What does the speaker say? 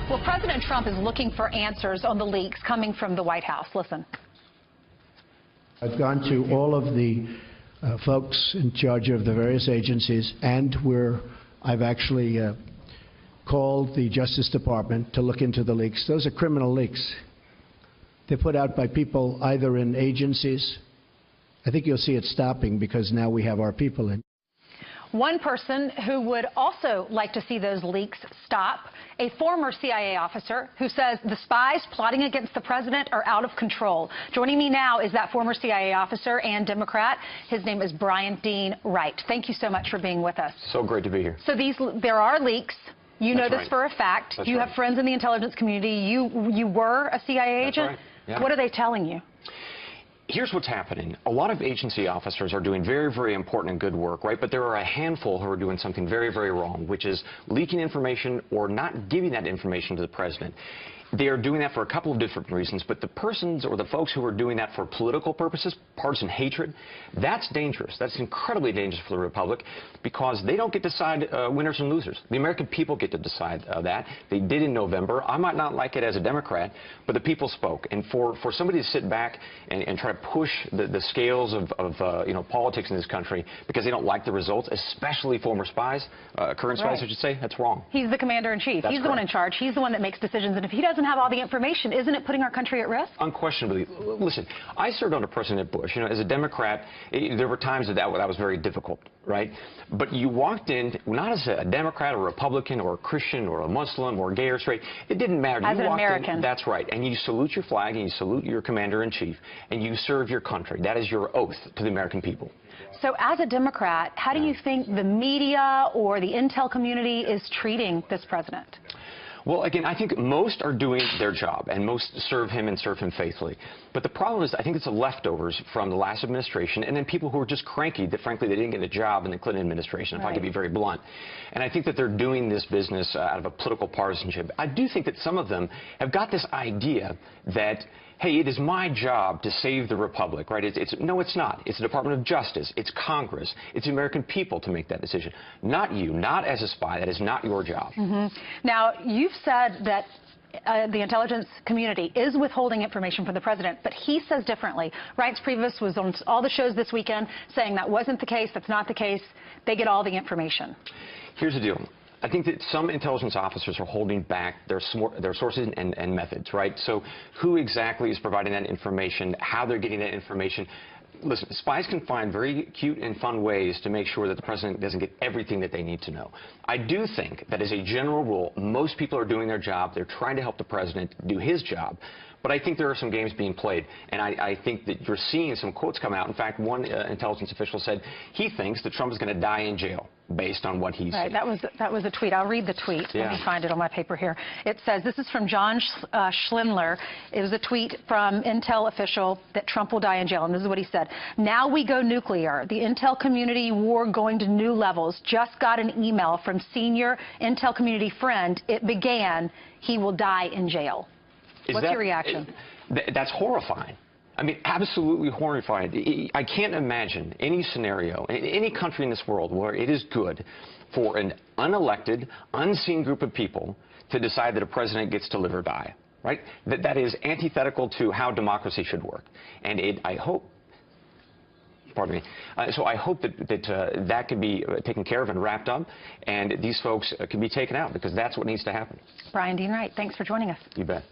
Well, President Trump is looking for answers on the leaks coming from the White House. Listen. I've gone to all of the folks in charge of the various agencies, and I've actually called the Justice Department to look into the leaks. Those are criminal leaks. They're put out by people either in agencies. I think you'll see it stopping because now we have our people in. One person who would also like to see those leaks stop, a former CIA officer who says the spies plotting against the president are out of control. Joining me now is that former CIA officer and Democrat. His name is Bryan Dean Wright. Thank you so much for being with us. So great to be here. So there are leaks. You know this right. for a fact. That's you right. have friends in the intelligence community. You were a CIA agent. That's right. Yeah. What are they telling you? Here's what's happening. A lot of agency officers are doing very, very important and good work, right? But there are a handful who are doing something very, very wrong, which is leaking information or not giving that information to the president. They are doing that for a couple of different reasons, but the persons or the folks who are doing that for political purposes, partisan hatred, that's dangerous. That's incredibly dangerous for the Republic because they don't get to decide winners and losers. The American people get to decide that. They did in November. I might not like it as a Democrat, but the people spoke. And for somebody to sit back and try to push the scales of politics in this country because they don't like the results, especially former spies, current spies, I should say, that's wrong. He's the commander-in-chief. He's the one in charge. He's the one that makes decisions. And if he doesn't have all the information, isn't it putting our country at risk? Unquestionably. Listen, I served under President Bush. You know, as a Democrat, there were times that was very difficult, right? But you walked in, not as a Democrat or a Republican or a Christian or a Muslim or gay or straight. It didn't matter. As an American. That's right. And you salute your flag and you salute your commander-in-chief and you serve your country. That is your oath to the American people. So as a Democrat, how do you think the media or the intel community is treating this president? Well, again, I think most are doing their job, and most serve him and serve him faithfully. But the problem is, I think it's the leftovers from the last administration, and then people who are just cranky that, frankly, they didn't get a job in the Clinton administration, if I could be very blunt. And I think that they're doing this business out of a political partisanship. I do think that some of them have got this idea that, hey, it is my job to save the Republic, right? No, it's not. It's the Department of Justice. It's Congress. It's the American people to make that decision. Not you, not as a spy. That is not your job. Now, you've said that the intelligence community is withholding information from the president, but he says differently. Reince Priebus was on all the shows this weekend saying that wasn't the case, that's not the case. They get all the information. Here's the deal. I think that some intelligence officers are holding back their sources and methods, right? So who exactly is providing that information, how they're getting that information. Listen, spies can find very cute and fun ways to make sure that the president doesn't get everything that they need to know. I do think that as a general rule, most people are doing their job. They're trying to help the president do his job. But I think there are some games being played, and I think that you're seeing some quotes come out. In fact, one intelligence official said he thinks that Trump is going to die in jail based on what he said. That was a tweet. I'll read the tweet. Let me find it on my paper here. It says, this is from John Schlindler. It was a tweet from Intel official that Trump will die in jail, and this is what he said. Now we go nuclear. The Intel community war going to new levels. Just got an email from senior Intel community friend. It began. He will die in jail. What's your reaction? That's horrifying. I mean, absolutely horrifying. I can't imagine any scenario in any country in this world where it is good for an unelected, unseen group of people to decide that a president gets to live or die, right? That is antithetical to how democracy should work. And I hope, pardon me, so I hope that can be taken care of and wrapped up, and these folks can be taken out, because that's what needs to happen. Bryan Dean Wright, thanks for joining us. You bet.